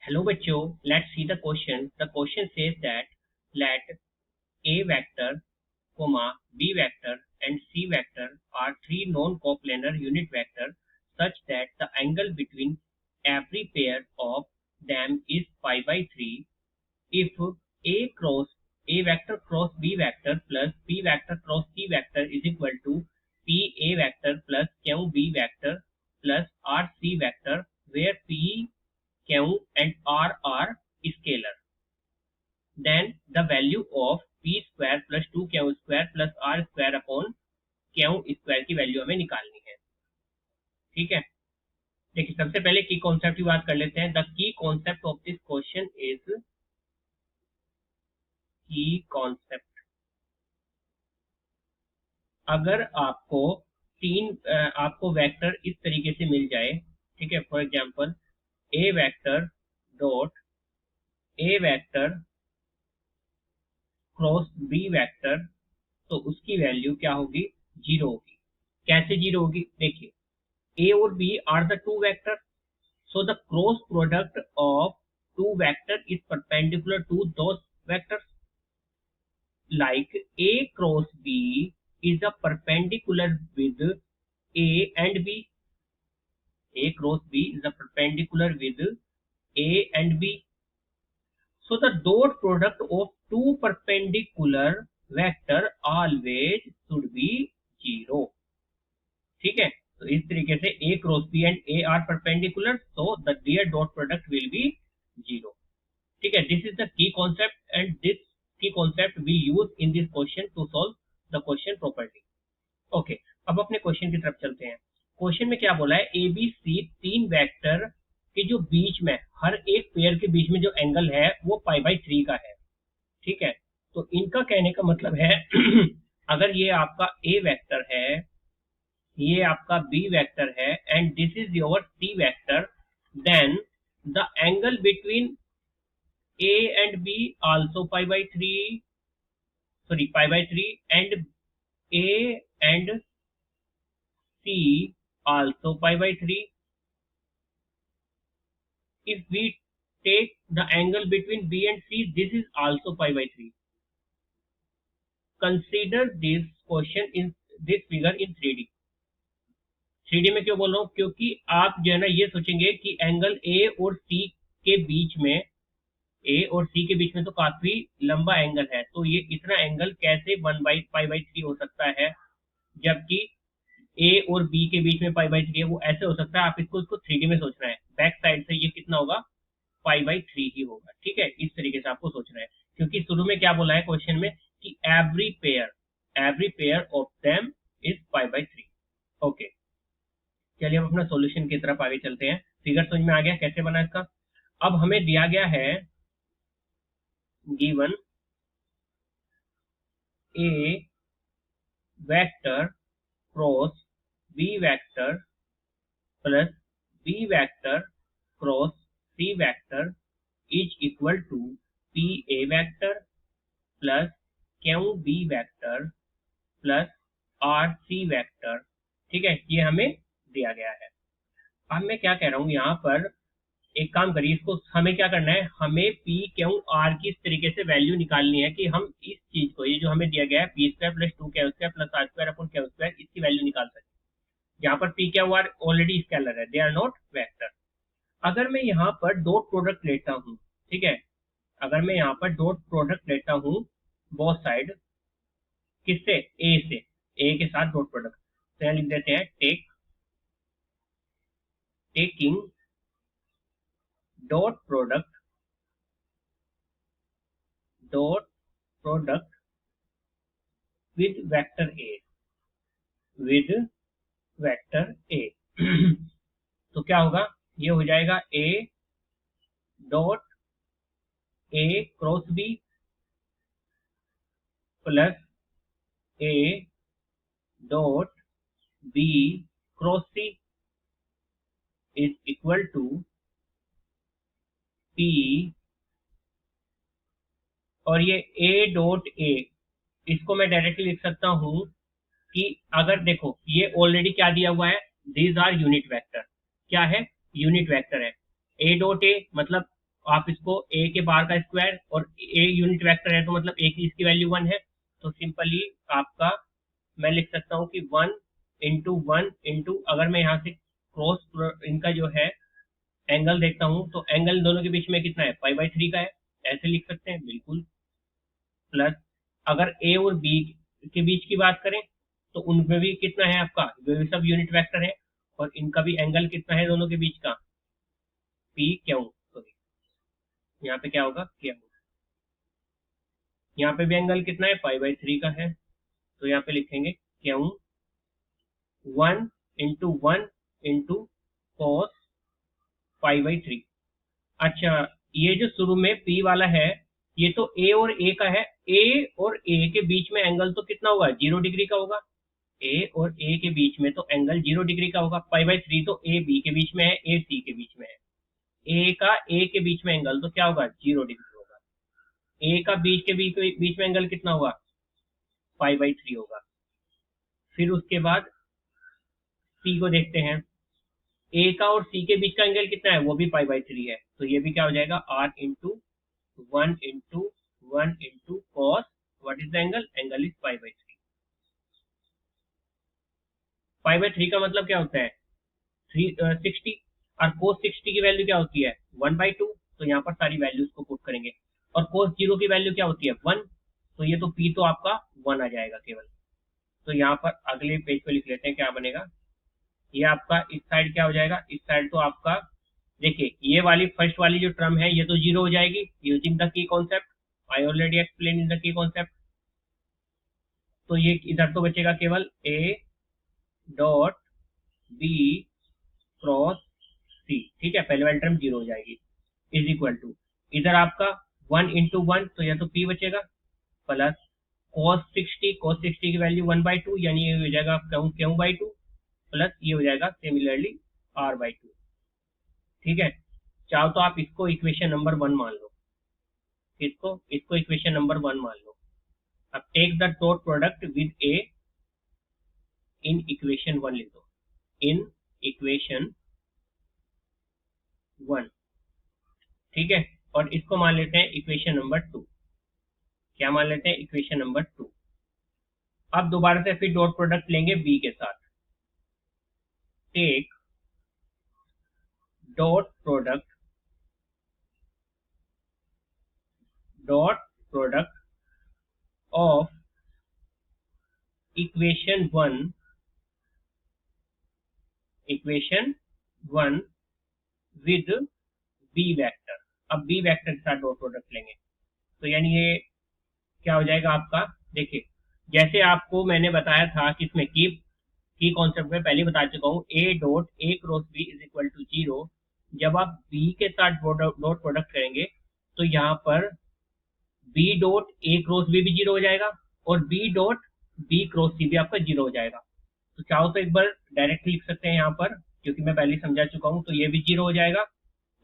Hello bachcho, let's see the question. The question says that let A vector, comma, B vector and C vector are three non-coplanar unit vectors such that the angle between every pair of them is pi by 3 if A vector cross B vector plus B vector cross C vector is equal to P A vector plus Q B vector plus R C vector, where P, Q and R are scalar. Then the value of P square plus 2Q square plus R square upon Q square की value हमें निकालनी है। ठीक है, देखिए सबसे पहले की कॉन्सेप्ट की बात कर लेते हैं। The key concept of this question is की कॉन्सेप्ट। अगर आपको वेक्टर इस तरीके से मिल जाए, ठीक है, for example A vector dot A vector cross B vector, तो उसकी वैल्यू क्या होगी? जीरो होगी। कैसे जीरो होगी? देखिए ए और B are the two vector, so the cross product of two vector is perpendicular to those vectors. Like A cross B is a perpendicular with A and B. A cross B is a perpendicular with A and B. So the dot product of two perpendicular vector always should be zero. ठीक है, तो इस तरीके से A cross B and A are perpendicular, so the their dot product will be zero. ठीक है, this is the key concept and this key concept we use in this question to solve the question properly. Okay, अब अपने question की तरफ चलते हैं। Question में क्या बोला है? ए बी सी तीन वेक्टर के जो बीच में, हर एक पेयर के बीच में जो एंगल है वो पाई बाई 3 का है। ठीक है, तो इनका कहने का मतलब है अगर ये आपका ए वेक्टर है, ये आपका बी वेक्टर है and this is your C vector, then the angle between A and B also pi by 3, sorry pi by 3 and A and C also pi by 3। if we take the angle between B and C, this is also pi by 3. Consider this question in this figure in 3D। 3D में क्यों बोल रहा हूँ? क्योंकि आप जो है ना ये सोचेंगे कि एंगल ए और सी के बीच में, ए और सी के बीच में तो काफी लंबा एंगल है, तो ये इतना एंगल कैसे 1/π/3 हो सकता है, जबकि ए और बी के बीच में π/3 है, वो ऐसे हो सकता है। आप इसको 3D में सोचना है, बैक साइड से ये कितना होगा? π/3 ही होगा। ठीक है, इस तरीके से आपको सोचना है, क्योंकि शुरू में क्या बोला है क्वेश्चन में कि every pair of them is π/3। Okay, चलिए हम अपना सॉल्यूशन की तरफ आगे चलते हैं। फिगर समझ में आ गया कैसे बना इसका? अब हमें दिया गया है given A vector cross B vector plus B vector cross C vector is equal to P A vector plus Q B vector plus R C vector. ठीक है, ये हमें दिया गया है। अब मैं क्या कह रहा हूँ यहाँ पर, एक काम करिए, इसको हमें क्या करना है, हमें पी क्यू आर की इस तरीके से वैल्यू निकालनी है कि हम इस चीज को, ये जो हमें दिया गया है पी स्क्वायर प्लस 2Q² प्लस R square upon Q square, इसकी वैल्यू निकाल सकें। यहाँ पर P Q R already scalar है, दे आर नॉट वेक्टर। अगर मैं यहाँ पर डॉट प्रोडक्ट लेता हूँ, ठीक है, अगर मैं यहाँ पर डॉट प्रोडक्ट लेता हूँ बोथ साइड, किससे? ए से, ए के साथ डॉट प्रोडक्ट, तो यहाँ लिख देते हैं taking dot product with vector A तो क्या होगा? ये हो जाएगा A dot A cross B plus A dot B cross C is equal to P, और ये ए डॉट ए, इसको मैं डायरेक्टली लिख सकता हूं कि अगर देखो ये ऑलरेडी क्या दिया हुआ है, दीज आर यूनिट वेक्टर। क्या है? यूनिट वेक्टर है। ए डॉट ए मतलब आप इसको ए के बार का स्क्वायर, और ए यूनिट वेक्टर है तो मतलब ए की इसकी वैल्यू 1 है, तो सिंपली आपका मैं लिख सकता हूँ कि 1 × 1 अगर मैं यहाँ से क्रॉस इनका जो है एंगल देखता हूँ तो एंगल दोनों के बीच में कितना है, π/3 का है, ऐसे लिख सकते हैं बिल्कुल। प्लस अगर ए और बी के बीच की बात करें तो उनमें भी कितना है आपका, वे भी सब यूनिट वेक्टर है, और इनका भी एंगल कितना है दोनों के बीच का, पी क्यू, सॉरी यहाँ पे क्या होगा, क्यू। यहाँ पे भी एंगल कितना है, π/3 का है, तो यहाँ पे लिखेंगे क्यू 1 × 1 × cos π/3। अच्छा, ये जो शुरू में P वाला है ये तो A और A का है, A और A के बीच में एंगल तो कितना होगा, 0 डिग्री का होगा। A और A के बीच में तो एंगल 0 डिग्री का होगा। π/3 तो A B के बीच में है, A C के बीच में है। A का A के बीच में एंगल तो क्या होगा, 0 डिग्री होगा। A का बीच के बीच में एंगल कितना होगा, π/3 होगा। फिर उसके बाद C को देखते हैं, A का और C के बीच का एंगल कितना है, वो भी π/3 है, तो ये भी क्या हो जाएगा, R × 1 × 1 × cos, what is the angle, angle is π/3। π/3 का मतलब क्या होता है, 60, और cos 60 की वैल्यू क्या होती है, 1/2, तो यहाँ पर सारी वैल्यूज को पुट करेंगे। और cos 0 की वैल्यू क्या होती है, 1, तो ये तो P तो आपका 1 आ जाएगा केवल। तो यहाँ पर अगले पेज पे लिख लेते हैं क्या बनेगा, ये आपका इस साइड क्या हो जाएगा, इस साइड तो आपका देखिए ये वाली फर्स्ट वाली जो टर्म है ये तो 0 हो जाएगी, using the key concept, I already explain in the key concept. तो ये इधर तो बचेगा केवल A dot B cross C, ठीक है, पहले वाली टर्म 0 हो जाएगी, इज इक्वल टू इधर आपका 1 × 1, तो यह तो P बचेगा, प्लस cos 60 की वैल्यू 1/2, यानी ये हो जाएगा Q/2, प्लस ये हो जाएगा सिमिलरली R/2। ठीक है, चाहो तो आप इसको इक्वेशन नंबर 1 मान लो, इसको इक्वेशन नंबर 1 मान लो। अब take the dot product with A in equation 1 लिख दो, इन इक्वेशन 1, ठीक है, और इसको मान लेते हैं इक्वेशन नंबर 2। क्या मान लेते हैं, इक्वेशन नंबर 2। अब दोबारा से फिर डॉट प्रोडक्ट लेंगे B के साथ, take dot product of equation 1 with B vector. अब B वेक्टर के साथ डॉट प्रोडक्ट लेंगे, तो यानी ये क्या हो जाएगा आपका, देखिए जैसे आपको मैंने बताया था कि इसमें की कॉन्सेप्ट में पहले बता चुका हूँ, A dot A cross B is equal to 0। जब आप B के साथ डॉट प्रोडक्ट करेंगे तो यहाँ पर B dot A cross B भी 0 हो जाएगा, और B dot B cross C भी आपका 0 हो जाएगा। तो चाहो तो एक बार डायरेक्ट लिख सकते हैं यहाँ पर, क्योंकि मैं पहले समझा चुका हूँ, तो ये भी 0 हो जाएगा,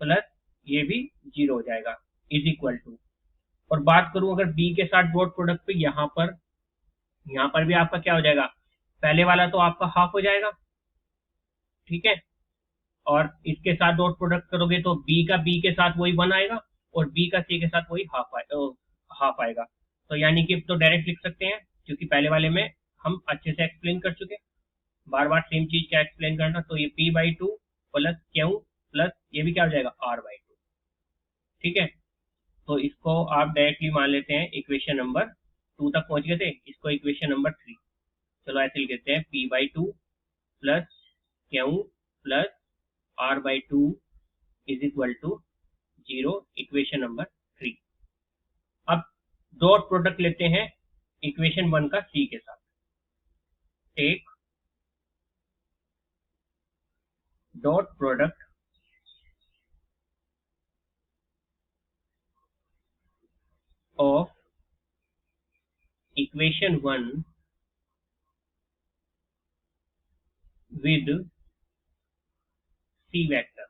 प्लस ये भी 0 हो जाएगा, इज इक्वल टू। और बात करूं अगर B के साथ डॉट प्रोडक्ट पे, यहाँ पर भी आपका क्या हो जाएगा, पहले वाला तो आपका हाफ हो जाएगा, ठीक है, और इसके साथ डॉट प्रोडक्ट करोगे तो B का B के साथ वही 1 आएगा, और B का C के साथ वही हाफ आएगा। तो यानी कि तो डायरेक्ट लिख सकते हैं, क्योंकि पहले वाले में हम अच्छे से एक्सप्लेन कर चुके, बार बार सेम चीज क्या एक्सप्लेन करना। तो ये P/2 प्लस Q प्लस ये भी क्या हो जाएगा, R/2, ठीक है। तो इसको आप डायरेक्टली मान लेते हैं, इक्वेशन नंबर 2 तक पहुंच गए थे, इसको इक्वेशन नंबर 3, चलो ऐसे लिख देते हैं, P/2 plus Q plus R/2 is equal to 0, equation number 3। अब डॉट प्रोडक्ट लेते हैं इक्वेशन 1 का C के साथ, take dot product of equation 1 with C vector,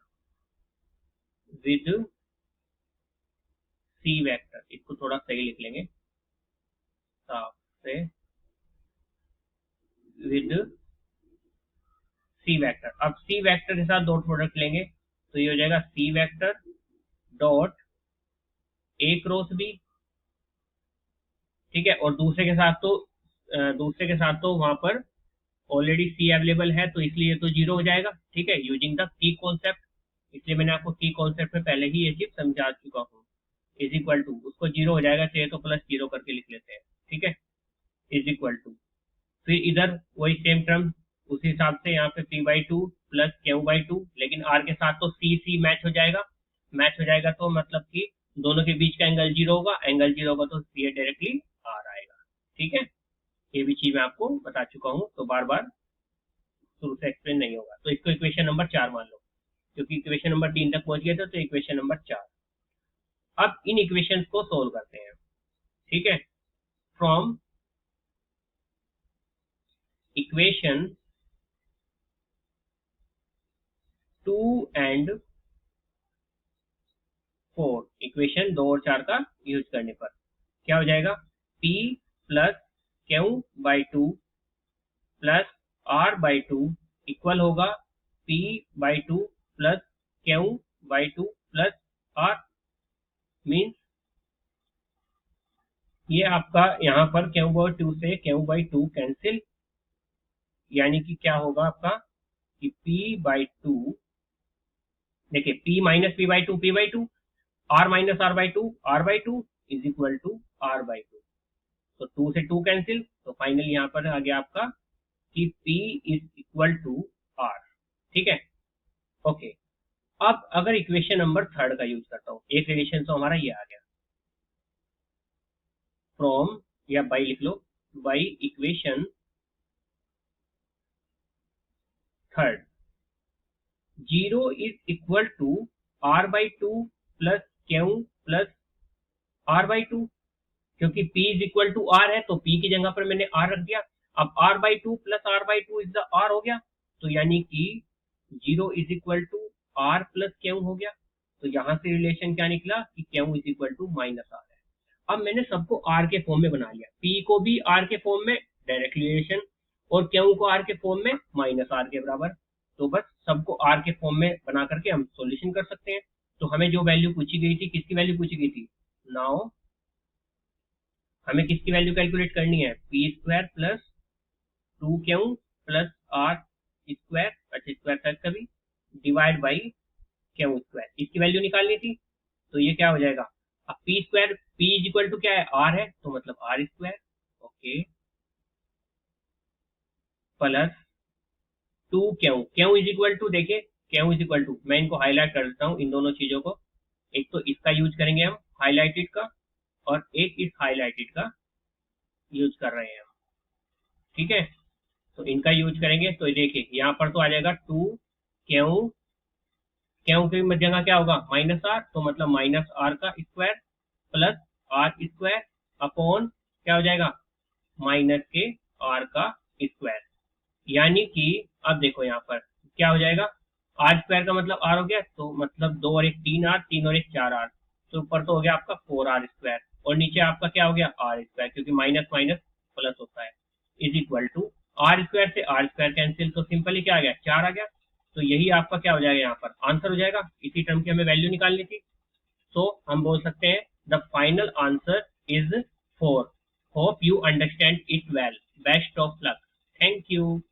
इसको थोड़ा सही लिख लेंगे साफ से, विद C वेक्टर। अब C वेक्टर के साथ डॉट प्रोडक्ट लेंगे तो ये हो जाएगा C vector dot A cross B, ठीक है, और दूसरे के साथ तो वहां पर ऑलरेडी सी अवेलेबल है, तो इसलिए तो जीरो हो जाएगा, ठीक है, यूजिंग द की कॉन्सेप्ट। इसलिए मैंने आपको की कॉन्सेप्ट में पहले ही ये चीज समझा चुका हूँ। इज इक्वल टू, उसको जीरो हो जाएगा, चाहिए तो प्लस जीरो करके लिख लेते हैं, ठीक है, इज इक्वल टू, फिर इधर वही सेम टर्म, उसी हिसाब से यहाँ पे P by two plus Q by to, लेकिन आर के साथ तो सी सी मैच हो जाएगा, मैच हो जाएगा तो मतलब कि दोनों के बीच का एंगल जीरो होगा, एंगल जीरो होगा तो सी डायरेक्टली आर आएगा, ठीक है। ये भी चीज मैं आपको बता चुका हूँ, तो बार बार शुरू से एक्सप्लेन नहीं होगा। तो इसको इक्वेशन नंबर 4 मान लो, क्योंकि इक्वेशन नंबर 3 तक पहुंच गए थे, तो इक्वेशन नंबर 4। अब इन इक्वेशंस को सोल्व करते हैं, ठीक है। फ्रॉम इक्वेशन 2 एंड 4, इक्वेशन 2 और 4 का यूज करने पर क्या हो जाएगा, P plus Q by two plus R by two equal होगा P by two plus Q by two plus R. Means ये आपका यहाँ पर क्यू बाई टू से क्यू बाई टू कैंसिल, यानी कि क्या होगा आपका कि P बाई टू, देखिए P minus P by two, P by two, R minus R by two, R by two is equal to R by two. तो 2 से 2 कैंसिल, तो फाइनली यहाँ पर आ गया आपका कि P is equal to R, ठीक है, ओके। अब अगर इक्वेशन नंबर 3 का यूज करता हूँ, एक रिलेशन तो हमारा ये आ गया, फ्रॉम या बाई लिख लो, by equation 3 zero is equal to R by two plus Q plus R by two, क्योंकि P is equal to R है, तो P की जगह पर मैंने R रख दिया। अब R by two plus R by two is the R हो गया, तो यानी कि zero is equal to R plus Q हो गया। तो यहां से रिलेशन क्या निकला कि Q is equal to minus R है। अब मैंने सबको आर के फॉर्म में बना लिया, P को भी आर के फॉर्म में डायरेक्ट रिलेशन, और क्यू को आर के फॉर्म में माइनस आर के बराबर। तो बस सबको आर के फॉर्म में बना करके हम सॉल्यूशन कर सकते हैं। तो हमें जो वैल्यू पूछी गई थी, किसकी वैल्यू पूछी गई थी, नाउ हमें किसकी वैल्यू कैलकुलेट करनी है, P square plus two Q plus R square, अच्छा स्क्वायर तक कभी, डिवाइड बाई क्यू स्क्वायर, इसकी वैल्यू निकालनी थी। तो ये क्या हो जाएगा, अब P square, P is equal to क्या है, आर है, तो मतलब R square, okay, plus two Q, Q is equal to, देखिए क्यू इज इक्वल टू, मैं इनको हाईलाइट कर देता हूँ इन दोनों चीजों को, एक तो इसका यूज करेंगे हम हाईलाइटेड का, और एक इस हाईलाइटेड का यूज कर रहे हैं हम, ठीक है। तो इनका यूज करेंगे, तो देखिए यहाँ पर तो आ जाएगा टू क्यू, क्यू की जगह क्या होगा माइनस आर, तो मतलब माइनस आर का square plus R square upon क्या हो जाएगा माइनस के आर का स्क्वायर, यानी कि अब देखो यहाँ पर क्या हो जाएगा, आर स्क्वायर का मतलब आर हो गया, तो मतलब 2 और 1 3 आर, 3 और 1 4 आर, तो ऊपर तो हो गया आपका 4 आर स्क्वायर, और नीचे आपका क्या हो गया आर स्क्वायर, क्योंकि माइनस माइनस प्लस होता है, is equal to R square से आर स्क्वायर कैंसिल, तो सिंपली क्या आ गया 4 आ गया। तो यही आपका क्या हो जाएगा, यहाँ पर आंसर हो जाएगा। इसी टर्म की हमें वैल्यू निकालनी थी, तो हम बोल सकते हैं the final answer is 4। Hope you understand it well, best of luck, thank you.